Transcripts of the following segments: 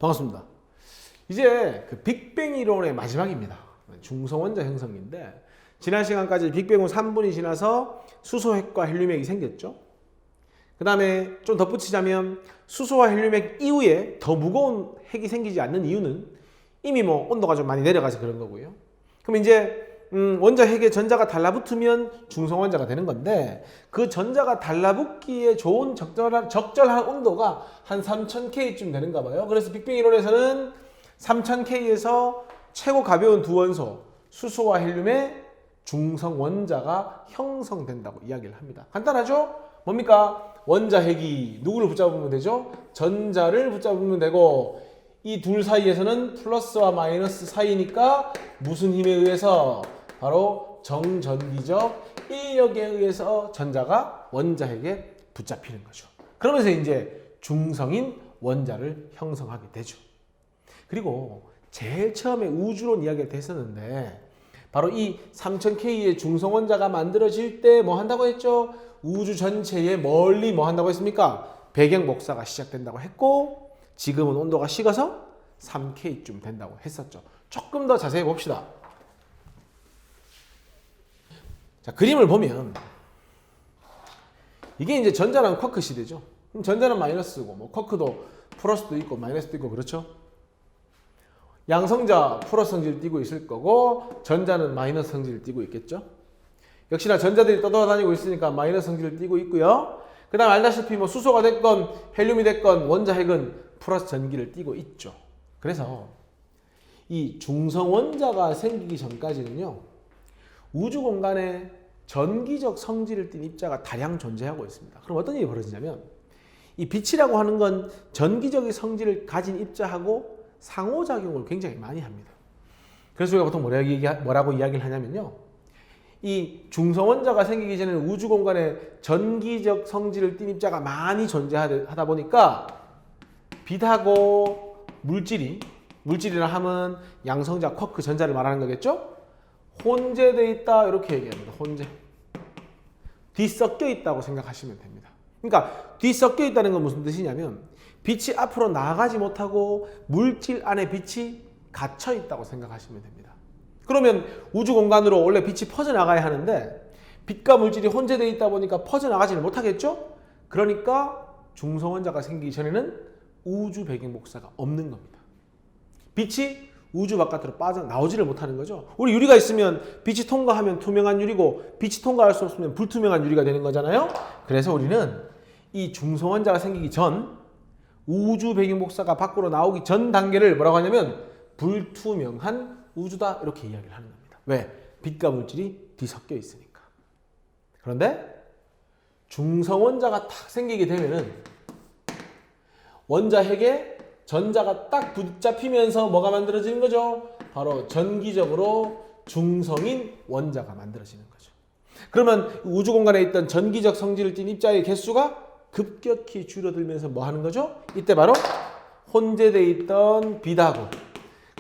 반갑습니다. 이제 그 빅뱅 이론의 마지막입니다. 중성원자 형성인데 지난 시간까지 빅뱅 후 3분이 지나서 수소핵과 헬륨핵이 생겼죠. 그 다음에 좀 덧붙이자면 수소와 헬륨핵 이후에 더 무거운 핵이 생기지 않는 이유는 이미 뭐 온도가 좀 많이 내려가서 그런 거고요. 그럼 이제 원자 핵에 전자가 달라붙으면 중성원자가 되는 건데 그 전자가 달라붙기에 좋은 적절한 온도가 한 3000K쯤 되는가 봐요. 그래서 빅뱅 이론에서는 3000K에서 최고 가벼운 두 원소 수소와 헬륨의 중성원자가 형성된다고 이야기를 합니다. 간단하죠? 뭡니까? 원자 핵이 누구를 붙잡으면 되죠? 전자를 붙잡으면 되고 이 둘 사이에서는 플러스와 마이너스 사이니까 무슨 힘에 의해서? 바로 정전기적 인력에 의해서 전자가 원자 핵에 붙잡히는 거죠. 그러면서 이제 중성인 원자를 형성하게 되죠. 그리고 제일 처음에 우주론 이야기를 했었는데 바로 이 3000K의 중성원자가 만들어질 때 뭐 한다고 했죠? 우주 전체에 멀리 뭐 한다고 했습니까? 배경 복사가 시작된다고 했고 지금은 온도가 식어서 3K쯤 된다고 했었죠. 조금 더 자세히 봅시다. 자, 그림을 보면 이게 이제 전자랑 쿼크 시대죠. 그럼 전자는 마이너스고 뭐 쿼크도 플러스도 있고 마이너스도 있고 그렇죠? 양성자 플러스 성질을 띠고 있을 거고 전자는 마이너스 성질을 띠고 있겠죠. 역시나 전자들이 떠돌아다니고 있으니까 마이너스 성질을 띠고 있고요. 그 다음 알다시피 뭐 수소가 됐건 헬륨이 됐건 원자 핵은 플러스 전기를 띠고 있죠. 그래서 이 중성원자가 생기기 전까지는요 우주 공간에 전기적 성질을 띤 입자가 다량 존재하고 있습니다. 그럼 어떤 일이 벌어지냐면 이 빛이라고 하는 건 전기적 성질을 가진 입자하고 상호작용을 굉장히 많이 합니다. 그래서 우리가 보통 뭐라고 이야기를 하냐면요. 이 중성원자가 생기기 전에는 우주 공간에 전기적 성질을 띤 입자가 많이 존재하다 보니까 빛하고 물질이라 하면 양성자 쿼크 전자를 말하는 거겠죠? 혼재되어 있다 이렇게 얘기합니다. 혼재. 뒤섞여 있다고 생각하시면 됩니다. 그러니까 뒤섞여 있다는 건 무슨 뜻이냐면 빛이 앞으로 나아가지 못하고 물질 안에 빛이 갇혀 있다고 생각하시면 됩니다. 그러면 우주 공간으로 원래 빛이 퍼져나가야 하는데 빛과 물질이 혼재되어 있다 보니까 퍼져나가지를 못하겠죠? 그러니까 중성원자가 생기기 전에는 우주 배경 복사가 없는 겁니다. 빛이 우주 바깥으로 빠져나오지를 못하는 거죠. 우리 유리가 있으면 빛이 통과하면 투명한 유리고 빛이 통과할 수 없으면 불투명한 유리가 되는 거잖아요. 그래서 우리는 이 중성원자가 생기기 전 우주 배경 복사가 밖으로 나오기 전 단계를 뭐라고 하냐면 불투명한 우주다 이렇게 이야기를 하는 겁니다. 왜? 빛과 물질이 뒤섞여 있으니까. 그런데 중성원자가 탁 생기게 되면은 원자 핵에 전자가 딱 붙잡히면서 뭐가 만들어지는 거죠? 바로 전기적으로 중성인 원자가 만들어지는 거죠. 그러면 우주 공간에 있던 전기적 성질을 띤 입자의 개수가 급격히 줄어들면서 뭐 하는 거죠? 이때 바로 혼재되어 있던 빛하고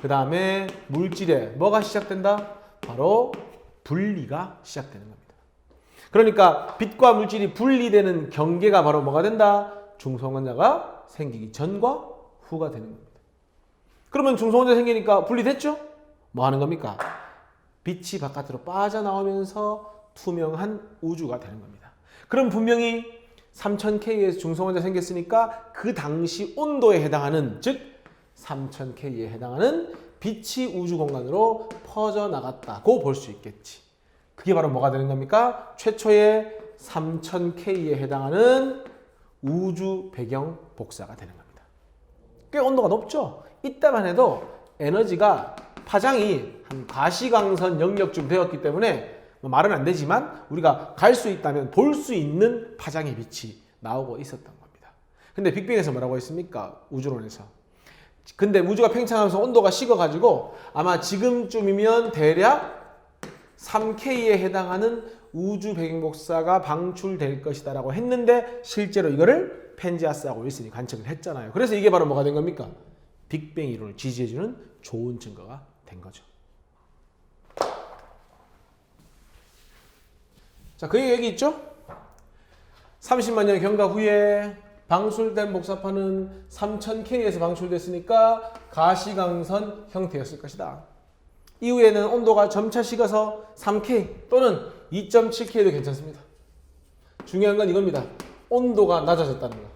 그 다음에 물질에 뭐가 시작된다? 바로 분리가 시작되는 겁니다. 그러니까 빛과 물질이 분리되는 경계가 바로 뭐가 된다? 중성원자가 생기기 전과 후가 되는 겁니다. 그러면 중성원자 생기니까 분리됐죠? 뭐 하는 겁니까? 빛이 바깥으로 빠져나오면서 투명한 우주가 되는 겁니다. 그럼 분명히 3000K에서 중성원자 생겼으니까 그 당시 온도에 해당하는 즉 3000K에 해당하는 빛이 우주 공간으로 퍼져나갔다고 볼 수 있겠지. 그게 바로 뭐가 되는 겁니까? 최초의 3000K에 해당하는 우주 배경 복사가 되는 겁니다. 꽤 온도가 높죠? 이때만 해도 에너지가 파장이 한 과시광선 영역쯤 되었기 때문에 말은 안 되지만 우리가 갈 수 있다면 볼 수 있는 파장의 빛이 나오고 있었던 겁니다. 근데 빅뱅에서 뭐라고 했습니까? 우주론에서. 근데 우주가 팽창하면서 온도가 식어가지고 아마 지금쯤이면 대략 3K에 해당하는 우주 배경복사가 방출될 것이다 라고 했는데 실제로 이거를 펜지아스하고 윌슨이 관측을 했잖아요. 그래서 이게 바로 뭐가 된 겁니까? 빅뱅 이론을 지지해주는 좋은 증거가 된 거죠. 자, 그 얘기 있죠? 30만 년 경과 후에 방출된 복사판은 3000K에서 방출됐으니까 가시광선 형태였을 것이다. 이후에는 온도가 점차 식어서 3K 또는 2.7K도 괜찮습니다. 중요한 건 이겁니다. 온도가 낮아졌다는 거.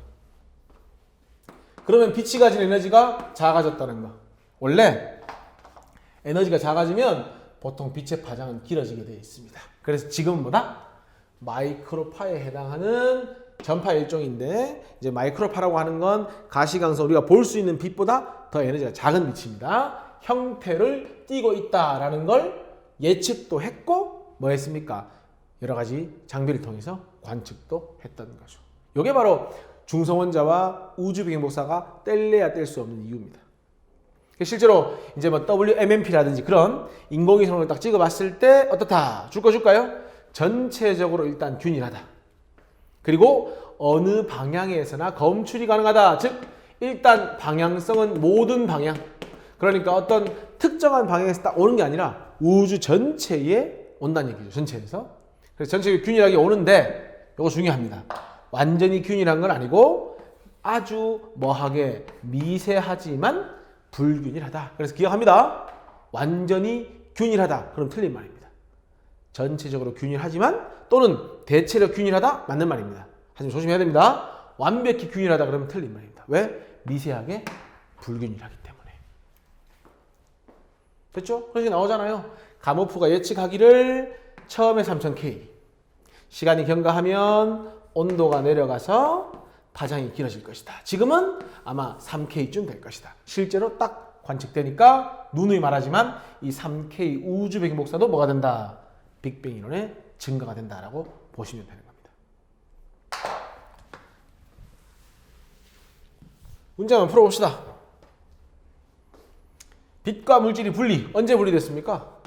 그러면 빛이 가진 에너지가 작아졌다는 거. 원래 에너지가 작아지면 보통 빛의 파장은 길어지게 되어 있습니다. 그래서 지금은 뭐다? 마이크로파에 해당하는 전파 일종인데, 이제 마이크로파라고 하는 건 가시광선, 우리가 볼 수 있는 빛보다 더 에너지가 작은 빛입니다. 형태를 띠고 있다라는 걸 예측도 했고 뭐 했습니까? 여러 가지 장비를 통해서 관측도 했던 거죠. 이게 바로 중성원자와 우주배경복사가 뗄래야 뗄 수 없는 이유입니다. 실제로 이제 뭐 WMMP라든지 그런 인공위성을 딱 찍어봤을 때 어떻다? 줄까요? 전체적으로 일단 균일하다. 그리고 어느 방향에서나 검출이 가능하다. 즉 일단 방향성은 모든 방향. 그러니까 어떤 특정한 방향에서 딱 오는 게 아니라 우주 전체에 온다는 얘기죠. 전체에서. 그래서 전체가 균일하게 오는데 이거 중요합니다. 완전히 균일한 건 아니고 아주 뭐하게 미세하지만 불균일하다. 그래서 기억합니다. 완전히 균일하다. 그럼 틀린 말입니다. 전체적으로 균일하지만 또는 대체로 균일하다. 맞는 말입니다. 하지만 조심해야 됩니다. 완벽히 균일하다 그러면 틀린 말입니다. 왜? 미세하게 불균일하기 때문에. 됐죠? 그래서 나오잖아요. 가모프가 예측하기를 처음에 3000K. 시간이 경과하면 온도가 내려가서 파장이 길어질 것이다. 지금은 아마 3K쯤 될 것이다. 실제로 딱 관측되니까 누누이 말하지만 이 3K 우주 배경복사도 뭐가 된다? 빅뱅 이론의 증거가 된다라고 보시면 되는 겁니다. 문제 한번 풀어봅시다. 빛과 물질이 분리. 언제 분리됐습니까?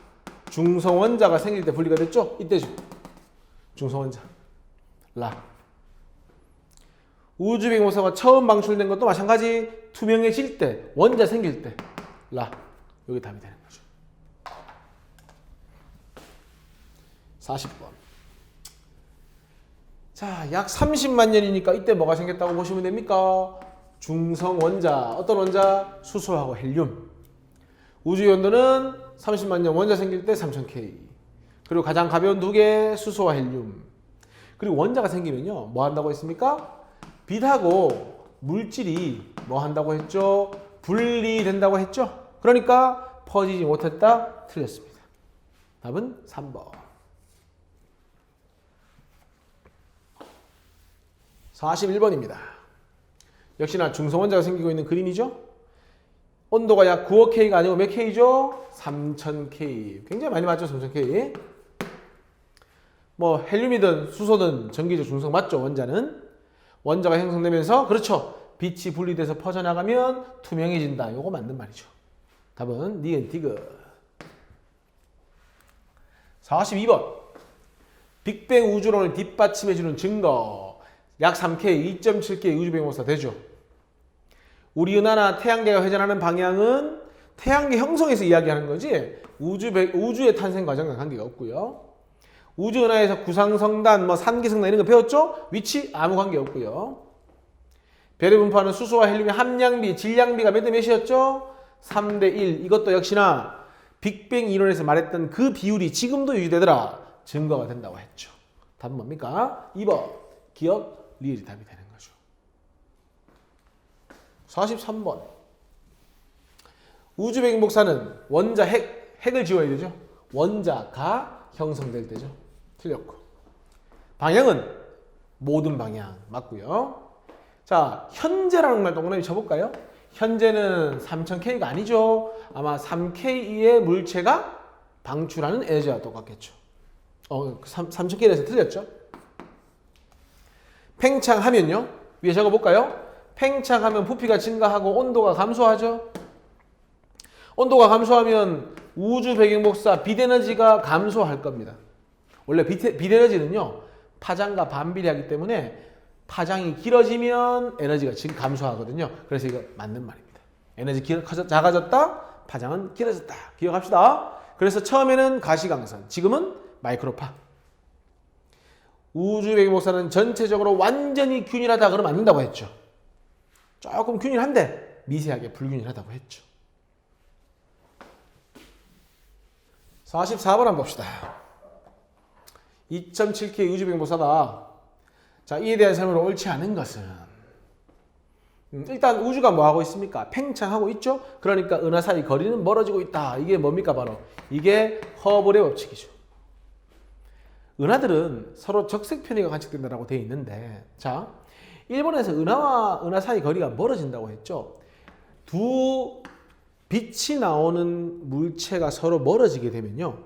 중성원자가 생길 때 분리가 됐죠? 이때죠. 중성원자. 라. 우주배경복사가 처음 방출된 것도 마찬가지. 투명해질 때, 원자 생길 때. 라. 여기 답이 되는 거죠. 40번. 자, 약 30만 년이니까 이때 뭐가 생겼다고 보시면 됩니까? 중성원자. 어떤 원자? 수소하고 헬륨. 우주의 온도는 30만 년 원자 생길 때 3000K. 그리고 가장 가벼운 두 개, 수소와 헬륨. 그리고 원자가 생기면요, 뭐 한다고 했습니까? 빛하고 물질이 뭐 한다고 했죠? 분리된다고 했죠? 그러니까 퍼지지 못했다. 틀렸습니다. 답은 3번. 41번입니다. 역시나 중성원자가 생기고 있는 그림이죠? 온도가 약 9억 K가 아니고 몇 K죠? 3000K. 굉장히 많이 맞죠? 3000K. 뭐 헬륨이든 수소든 전기적 중성 맞죠? 원자는. 원자가 형성되면서 그렇죠. 빛이 분리돼서 퍼져나가면 투명해진다. 요거 맞는 말이죠. 답은 니은 디귿. 42번. 빅뱅 우주론을 뒷받침해주는 증거. 약 3K, 2.7K 우주배경복사 되죠. 우리 은하나 태양계가 회전하는 방향은 태양계 형성에서 이야기하는 거지 우주의 탄생 과정과 관계가 없고요. 우주 은하에서 구상성단, 뭐 산기성단 이런 거 배웠죠? 위치 아무 관계 없고요. 별의 분포하는 수소와 헬륨의 함량비, 질량비가 몇 대 몇이었죠? 3대 1. 이것도 역시나 빅뱅 이론에서 말했던 그 비율이 지금도 유지되더라. 증거가 된다고 했죠. 답은 뭡니까? 2번. 기억, 리을이 답이 되는 거죠. 43번. 우주배경복사는 원자 핵을 지워야 되죠. 원자가 형성될 때죠. 틀렸고. 방향은 모든 방향 맞고요. 자, 현재라는 말 동그라미 쳐볼까요? 현재는 3000K가 아니죠. 아마 3K의 물체가 방출하는 에너지와 똑같겠죠. 3000K에서 틀렸죠. 팽창하면요. 위에 적어볼까요? 팽창하면 부피가 증가하고 온도가 감소하죠. 온도가 감소하면 우주 배경복사 빛에너지가 감소할 겁니다. 원래 빛에너지는요. 파장과 반비례하기 때문에 파장이 길어지면 에너지가 지금 감소하거든요. 그래서 이거 맞는 말입니다. 에너지 작아졌다. 파장은 길어졌다. 기억합시다. 그래서 처음에는 가시광선, 지금은 마이크로파. 우주 배경복사는 전체적으로 완전히 균일하다 그러면 안 된다고 했죠. 조금 균일한데 미세하게 불균일하다고 했죠. 44번 한번 봅시다. 2.7K 우주뱅보사다. 자, 이에 대한 설명으로 옳지 않은 것은 일단 우주가 뭐 하고 있습니까? 팽창하고 있죠. 그러니까 은하 사이 거리는 멀어지고 있다. 이게 뭡니까? 바로 이게 허블의 법칙이죠. 은하들은 서로 적색 편이가 관측된다고 되어 있는데, 자, 일본에서 은하와 은하 사이 거리가 멀어진다고 했죠. 두 빛이 나오는 물체가 서로 멀어지게 되면요,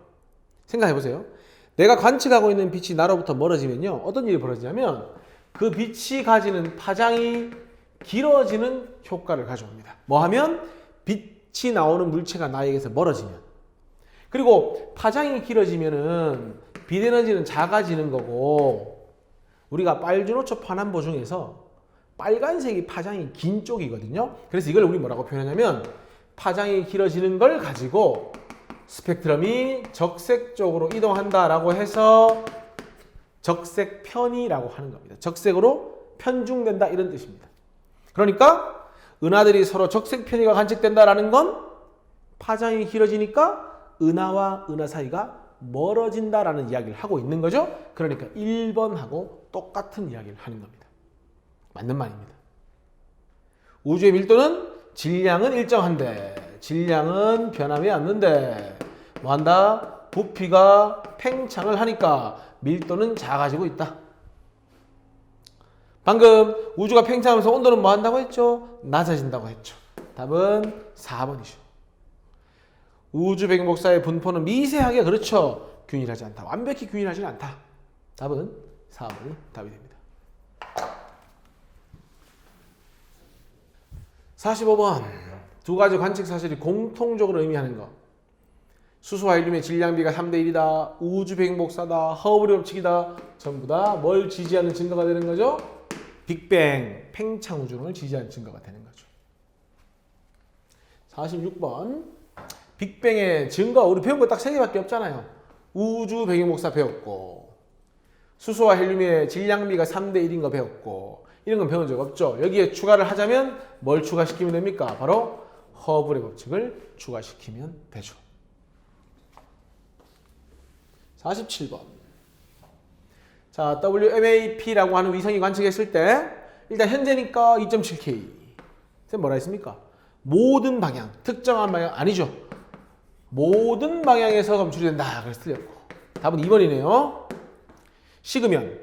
생각해 보세요. 내가 관측하고 있는 빛이 나로부터 멀어지면요, 어떤 일이 벌어지냐면 그 빛이 가지는 파장이 길어지는 효과를 가져옵니다. 뭐 하면 빛이 나오는 물체가 나에게서 멀어지면, 그리고 파장이 길어지면은 빛 에너지는 작아지는 거고, 우리가 빨주노초 파남보 중에서 빨간색이 파장이 긴 쪽이거든요. 그래서 이걸 우리 뭐라고 표현하냐면 파장이 길어지는 걸 가지고 스펙트럼이 적색 쪽으로 이동한다라고 해서 적색 편이라고 하는 겁니다. 적색으로 편중된다 이런 뜻입니다. 그러니까 은하들이 서로 적색 편이가 관측된다라는 건 파장이 길어지니까 은하와 은하 사이가 멀어진다라는 이야기를 하고 있는 거죠. 그러니까 1번하고 똑같은 이야기를 하는 겁니다. 맞는 말입니다. 우주의 밀도는 질량은 일정한데 질량은 변함이 없는데 뭐한다? 부피가 팽창을 하니까 밀도는 작아지고 있다. 방금 우주가 팽창하면서 온도는 뭐 한다고 했죠? 낮아진다고 했죠. 답은 4번이죠. 우주 백목사의 분포는 미세하게, 그렇죠, 균일하지 않다. 완벽히 균일하지는 않다. 답은 4번이 답이 됩니다. 45번. 두 가지 관측 사실이 공통적으로 의미하는 것. 수소와 헬륨의 질량비가 3대 1이다. 우주 백목사다. 허블의 법칙이다. 전부 다 뭘 지지하는 증거가 되는 거죠? 빅뱅, 팽창 우주론을 지지하는 증거가 되는 거죠. 46번. 빅뱅의 증거, 우리 배운 거 딱 3개밖에 없잖아요. 우주 백목사 배웠고, 수소와 헬륨의 질량비가 3대 1인 거 배웠고, 이런 건 배운 적 없죠. 여기에 추가를 하자면 뭘 추가시키면 됩니까? 바로 허블의 법칙을 추가시키면 되죠. 47번. 자, WMAP라고 하는 위성이 관측했을 때 일단 현재니까 2.7K. 선생님 뭐라 했습니까? 모든 방향, 특정한 방향 아니죠. 모든 방향에서 검출이 된다. 그래서 틀렸고. 답은 2번이네요. 식으면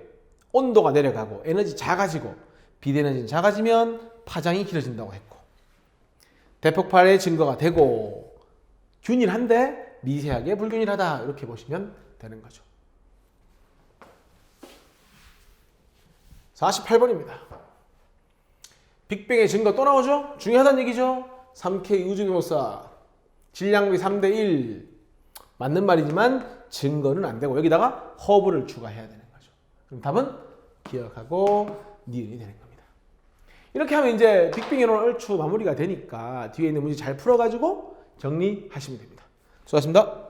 온도가 내려가고 에너지 작아지고 빛 에너지는 작아지면 파장이 길어진다고 했고, 대폭발의 증거가 되고 균일한데 미세하게 불균일하다, 이렇게 보시면 되는 거죠. 48번입니다. 빅뱅의 증거 또 나오죠? 중요하다는 얘기죠. 3K 우주백목사 질량비 3대 1 맞는 말이지만 증거는 안 되고 여기다가 허블을 추가해야 되는 거죠. 그럼 답은 기억하고 니은이 되는 겁니다. 이렇게 하면 이제 빅뱅 이론 얼추 마무리가 되니까 뒤에 있는 문제 잘 풀어가지고 정리하시면 됩니다. 수고하셨습니다.